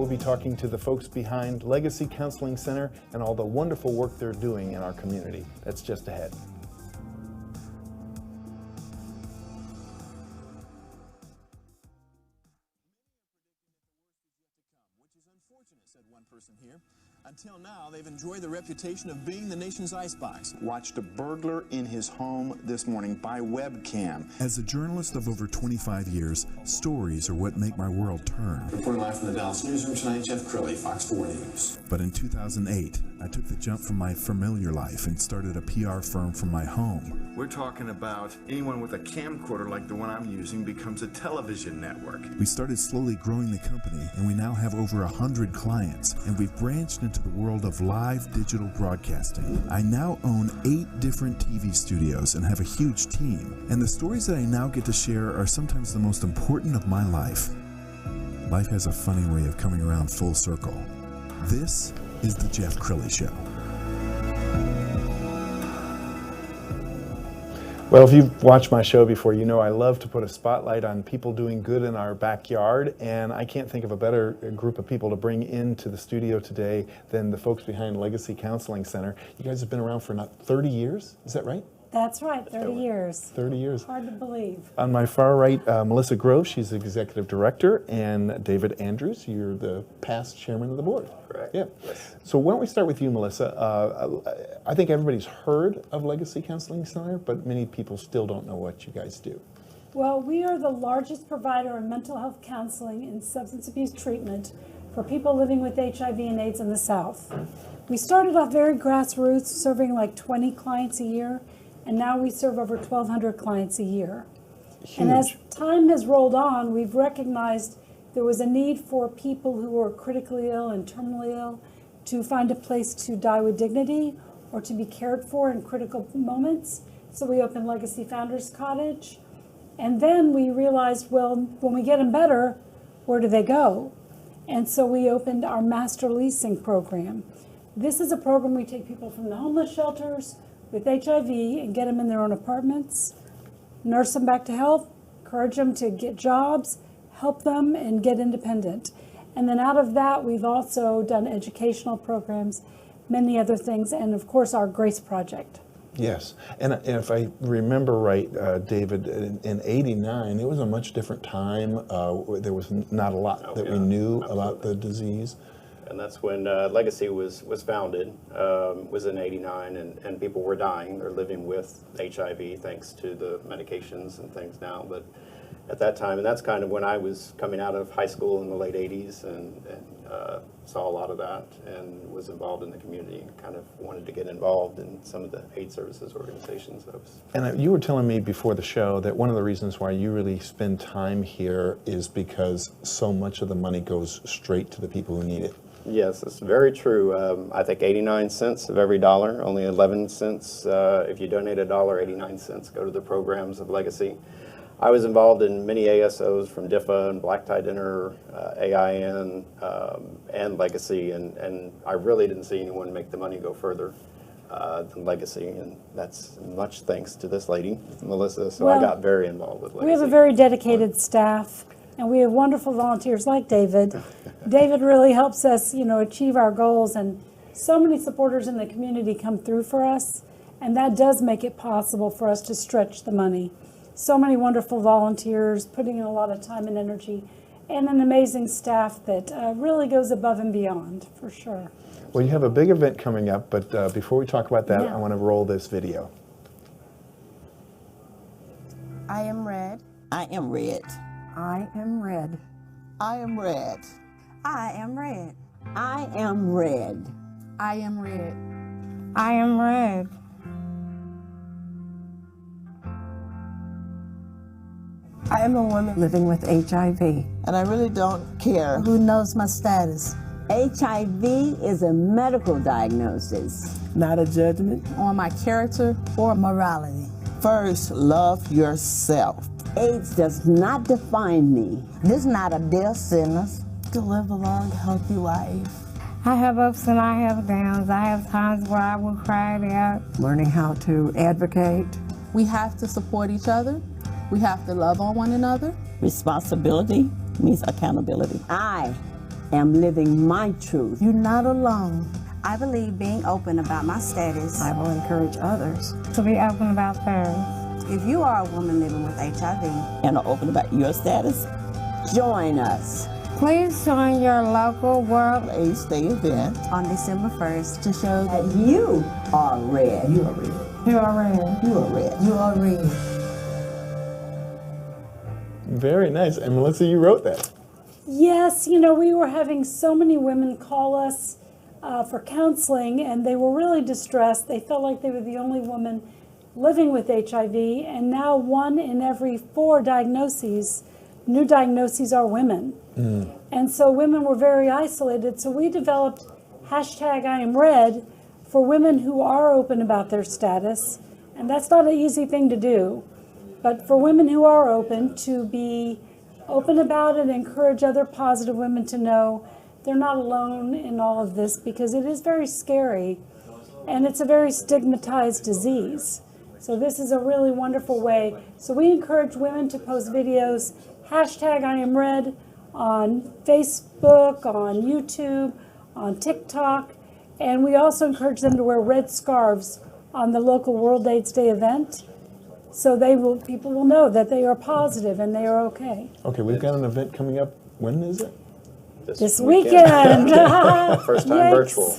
we'll be talking to the folks behind Legacy Counseling Center and all the wonderful work they're doing in our community. That's just ahead. Said one person here. Until now, they've enjoyed the reputation of being the nation's icebox. Watched a burglar in his home this morning by webcam. As a journalist of over 25 years, stories are what make my world turn. Reporting live from the Dallas newsroom tonight, Jeff Crilley, Fox 4 News. But in 2008, I took the jump from my familiar life and started a PR firm from my home. We're talking about anyone with a camcorder like the one I'm using becomes a television network. We started slowly growing the company, and we now have over 100 clients, and we've branched into the world of live digital broadcasting. I now own 8 different TV studios and have a huge team. And the stories that I now get to share are sometimes the most important of my life. Life has a funny way of coming around full circle. This is the Jeff Crilley Show. Well, if you've watched my show before, you know I love to put a spotlight on people doing good in our backyard, and I can't think of a better group of people to bring into the studio today than the folks behind Legacy Counseling Center. You guys have been around for not 30 years, is that right? That's right, 30 years. 30 years. Hard to believe. On my far right, Melissa Grove, she's the executive director, and David Andrews, you're the past chairman of the board. Correct. Yeah. Yes. So why don't we start with you, Melissa? I think everybody's heard of Legacy Counseling Center, but many people still don't know what you guys do. Well, we are the largest provider of mental health counseling and substance abuse treatment for people living with HIV and AIDS in the South. We started off very grassroots, serving like 20 clients a year, and now we serve over 1,200 clients a year. Huge. And as time has rolled on, we've recognized there was a need for people who were critically ill and terminally ill to find a place to die with dignity or to be cared for in critical moments. So we opened Legacy Founders Cottage. And then we realized, well, when we get them better, where do they go? And so we opened our master leasing program. This is a program we take people from the homeless shelters with HIV and get them in their own apartments, nurse them back to health, encourage them to get jobs, help them and get independent. And then out of that, we've also done educational programs, many other things, and of course our Grace Project. Yes, and if I remember right, David, in '89, it was a much different time. There was not a lot that we knew about the disease. And that's when Legacy was founded, was in '89, and people were dying. They're living with HIV thanks to the medications and things now. But at that time, and that's kind of when I was coming out of high school in the late '80s and saw a lot of that and was involved in the community and kind of wanted to get involved in some of the aid services organizations. And you were telling me before the show that one of the reasons why you really spend time here is because so much of the money goes straight to the people who need it. Yes, it's very true. I think 89 cents of every dollar, only 11 cents. If you donate $1, 89 cents go to the programs of Legacy. I was involved in many ASOs from DIFA and Black Tie Dinner, AIN, and Legacy, and I really didn't see anyone make the money go further than Legacy, and that's much thanks to this lady, Melissa, so I got very involved with Legacy. We have a very dedicated staff, and we have wonderful volunteers like David. David really helps us, achieve our goals, and so many supporters in the community come through for us, and that does make it possible for us to stretch the money. So many wonderful volunteers putting in a lot of time and energy, and an amazing staff that really goes above and beyond, for sure. Well, you have a big event coming up, but before we talk about that, I want to roll this video. I am red. I am red. I am red. I am red. I am red. I am red. I am red. I am red. I am a woman living with HIV. And I really don't care. Who knows my status? HIV is a medical diagnosis. Not a judgment on my character or morality. First, love yourself. AIDS does not define me. This is not a death sentence. To live a long, healthy life. I have ups and I have downs. I have times where I will cry it out. Learning how to advocate. We have to support each other. We have to love on one another. Responsibility means accountability. I am living my truth. You're not alone. I believe being open about my status. I will encourage others to be open about theirs. If you are a woman living with HIV and are open about your status, join us. Please join your local World AIDS Day event on December 1st to show that you are red. You are red. You are red. You are red. You are red. Very nice. And Melissa, you wrote that. Yes, you know, we were having so many women call us for counseling, and they were really distressed. They felt like they were the only woman living with HIV, and now 1 in every 4 new diagnoses are women. And so women were very isolated. So we developed #IamRed for women who are open about their status. And that's not an easy thing to do. But for women who are open, to be open about it, encourage other positive women to know they're not alone in all of this, because it is very scary and it's a very stigmatized disease. So this is a really wonderful way. So we encourage women to post videos, #IamRed, on Facebook, on YouTube, on TikTok, and we also encourage them to wear red scarves on the local World AIDS Day event, so people will know that they are positive and they are okay. Okay, we've got an event coming up. When is it? This weekend. First time virtual.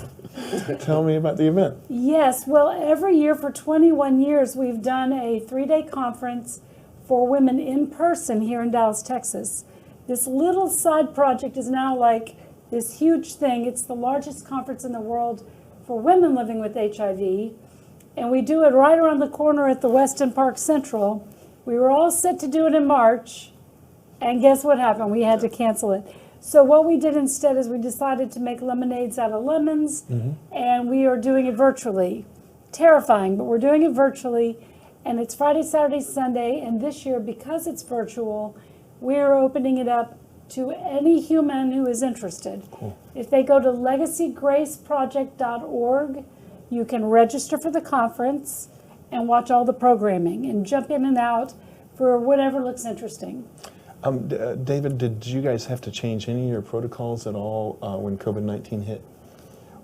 Tell me about the event. Yes, well, every year for 21 years, we've done a 3-day conference for women in person here in Dallas, Texas. This little side project is now like this huge thing. It's the largest conference in the world for women living with HIV. And we do it right around the corner at the Weston Park Central. We were all set to do it in March, and guess what happened? We had to cancel it. So what we did instead is we decided to make lemonades out of lemons, and we are doing it virtually. Terrifying, but we're doing it virtually, and it's Friday, Saturday, Sunday, and this year, because it's virtual, we're opening it up to any human who is interested. Cool. If they go to legacygraceproject.org, you can register for the conference and watch all the programming and jump in and out for whatever looks interesting. David, did you guys have to change any of your protocols at all when COVID-19 hit?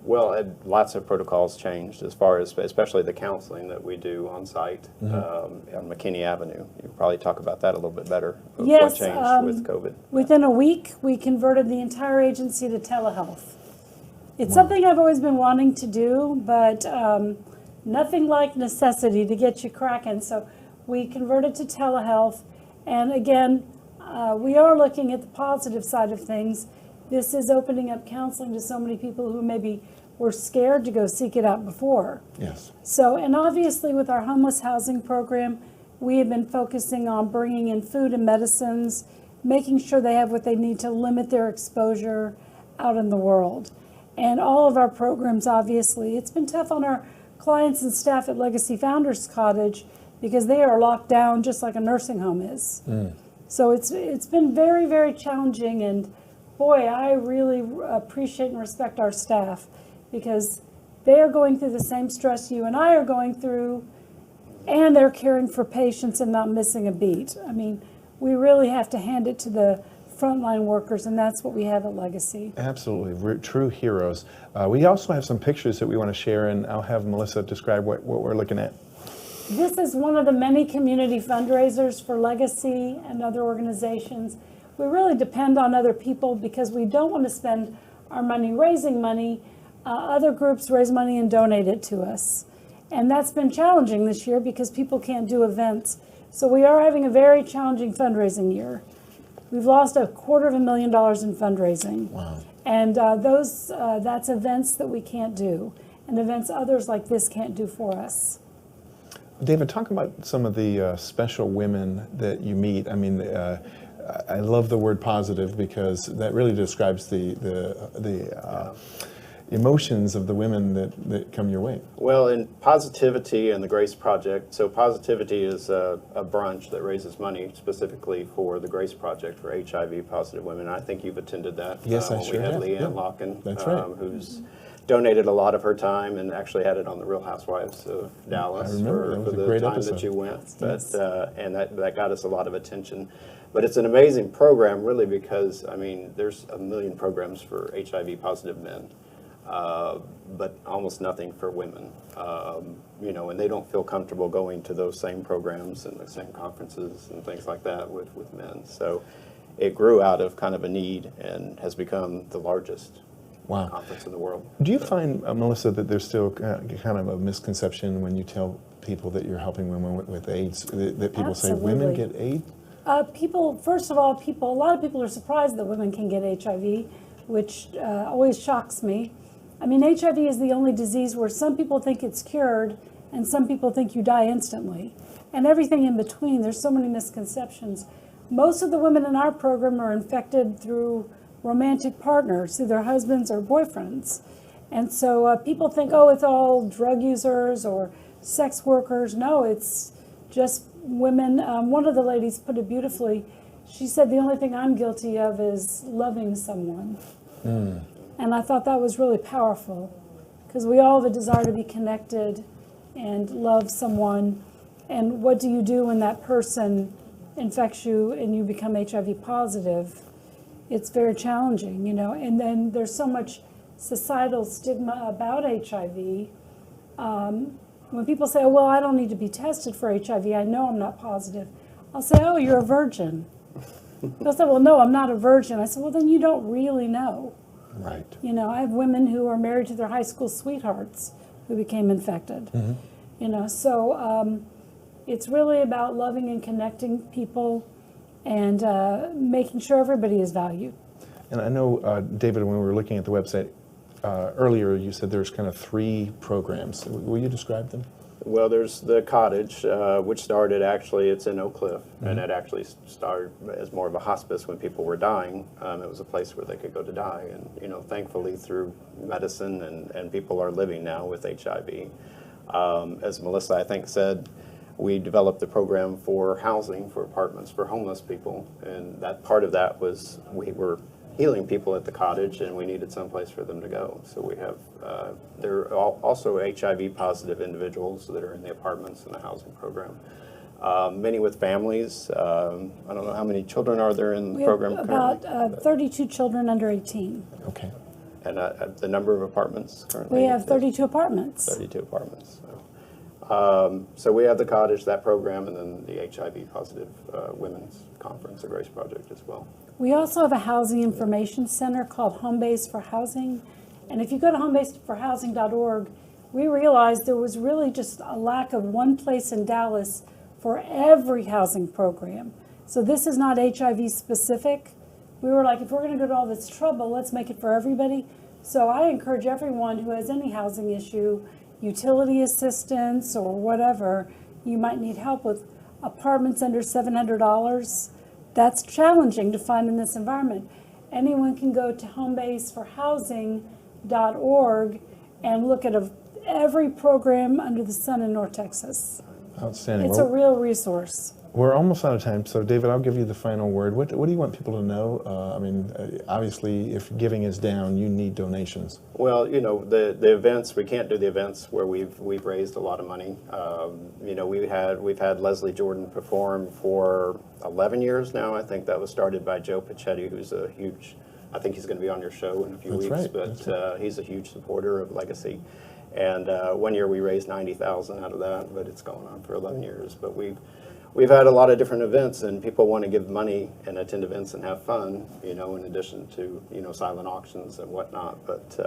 Well, lots of protocols changed as far as, especially the counseling that we do on site on McKinney Avenue. You could probably talk about that a little bit better. Yes, what changed with COVID? Within a week, we converted the entire agency to telehealth. It's something I've always been wanting to do, but nothing like necessity to get you cracking. So we converted to telehealth, and again, we are looking at the positive side of things. This is opening up counseling to so many people who maybe were scared to go seek it out before. Yes. So, and obviously with our homeless housing program, we have been focusing on bringing in food and medicines, making sure they have what they need to limit their exposure out in the world. And all of our programs, obviously, it's been tough on our clients and staff at Legacy Founders Cottage because they are locked down just like a nursing home is. So it's been very, very challenging, and boy, I really appreciate and respect our staff because they are going through the same stress you and I are going through, and they're caring for patients and not missing a beat. I mean, we really have to hand it to the frontline workers, and that's what we have at Legacy. Absolutely, true heroes. We also have some pictures that we want to share, and I'll have Melissa describe what we're looking at. This is one of the many community fundraisers for Legacy and other organizations. We really depend on other people because we don't want to spend our money raising money. Other groups raise money and donate it to us. And that's been challenging this year because people can't do events. So we are having a very challenging fundraising year. We've lost $250,000 in fundraising. Wow. And that's events that we can't do, and events others like this can't do for us. David, talk about some of the special women that you meet. I mean, I love the word positive because that really describes the emotions of the women that come your way. Well, in Positivity and the Grace Project, so Positivity is a brunch that raises money specifically for the Grace Project for HIV positive women. I think you've attended that. Yes, I sure We had have. Leanne Yeah. Locken, That's right. who's donated a lot of her time and actually had it on the Real Housewives of Dallas I remember. That was for a the great time episode. that you went. But, and that got us a lot of attention. But it's an amazing program, really, because, I mean, there's a million programs for HIV-positive men, but almost nothing for women. You know, and they don't feel comfortable going to those same programs and the same conferences and things like that with men. So it grew out of kind of a need and has become the largest conference in the world. Do you find, Melissa, that there's still kind of a misconception when you tell people that you're helping women with AIDS, that people say women get AIDS? First of all, a lot of people are surprised that women can get HIV, which always shocks me. I mean, HIV is the only disease where some people think it's cured and some people think you die instantly. And everything in between, there's so many misconceptions. Most of the women in our program are infected through romantic partners, through their husbands or boyfriends. And so people think, oh, it's all drug users or sex workers. No, it's just women. One of the ladies put it beautifully. She said, the only thing I'm guilty of is loving someone. And I thought that was really powerful, because we all have a desire to be connected and love someone. And what do you do when that person infects you and you become HIV positive? It's very challenging, you know. And then there's so much societal stigma about HIV. When people say, oh, well, I don't need to be tested for HIV, I know I'm not positive. I'll say, oh, you're a virgin. They'll say, well, no, I'm not a virgin. I said, well, then you don't really know. Right. You know, I have women who are married to their high school sweethearts who became infected. You know, so it's really about loving and connecting people and making sure everybody is valued. And I know, David, when we were looking at the website earlier, you said there's kind of 3 programs. Will you describe them? Well, there's the cottage, which started actually, it's in Oak Cliff, and it actually started as more of a hospice when people were dying. It was a place where they could go to die, and you know, thankfully through medicine and people are living now with HIV. As Melissa, I think, said, we developed the program for housing, for apartments for homeless people, and that part of that was we were healing people at the cottage, and we needed someplace for them to go. So we have, there are also HIV positive individuals that are in the apartments and the housing program. Many with families. I don't know how many children are there in the program currently? About 32 children under 18. Okay. And the number of apartments currently? We have 32 apartments. 32 apartments. So we have the cottage, that program, and then the HIV positive women's conference, the Grace Project as well. We also have a housing information center called Home Base for Housing. And if you go to homebaseforhousing.org, we realized there was really just a lack of one place in Dallas for every housing program. So this is not HIV specific. We were like, if we're going to go to all this trouble, let's make it for everybody. So I encourage everyone who has any housing issue, utility assistance or whatever you might need help with, apartments under $700, that's challenging to find in this environment. Anyone can go to homebaseforhousing.org and look at every program under the sun in North Texas. Outstanding. It's a real resource. We're almost out of time, so David, I'll give you the final word. What do you want people to know? I mean, obviously, if giving is down, you need donations. Well, you know, the events, we can't do the events where we've raised a lot of money. You know, we've had Leslie Jordan perform for 11 years now. I think that was started by Joe Pichetti, who's a huge, I think he's going to be on your show in a few weeks, right. But he's a huge supporter of Legacy. And one year we raised $90,000 out of that, but it's gone on for 11 years. But we've had a lot of different events, and people want to give money and attend events and have fun, you know, in addition to, you know, silent auctions and whatnot. But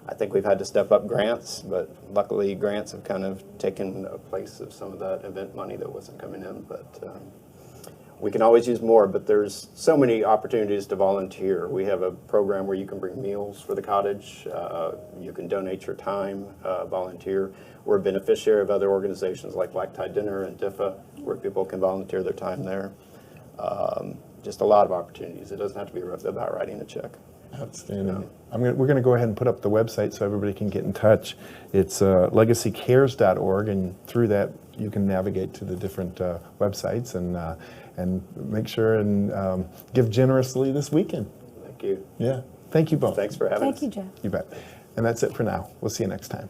I think we've had to step up grants, but luckily grants have kind of taken a place of some of that event money that wasn't coming in. But we can always use more, but there's so many opportunities to volunteer. We have a program where you can bring meals for the cottage. You can donate your time, volunteer. We're a beneficiary of other organizations like Black Tie Dinner and DIFA, where people can volunteer their time there. Just a lot of opportunities. It doesn't have to be about writing a check. Outstanding. We're going to go ahead and put up the website so everybody can get in touch. It's legacycares.org, and through that you can navigate to the different websites and make sure and give generously this weekend. Thank you. Yeah. Thank you both. Thanks for having us. Thank you, Jeff. You bet. And that's it for now. We'll see you next time.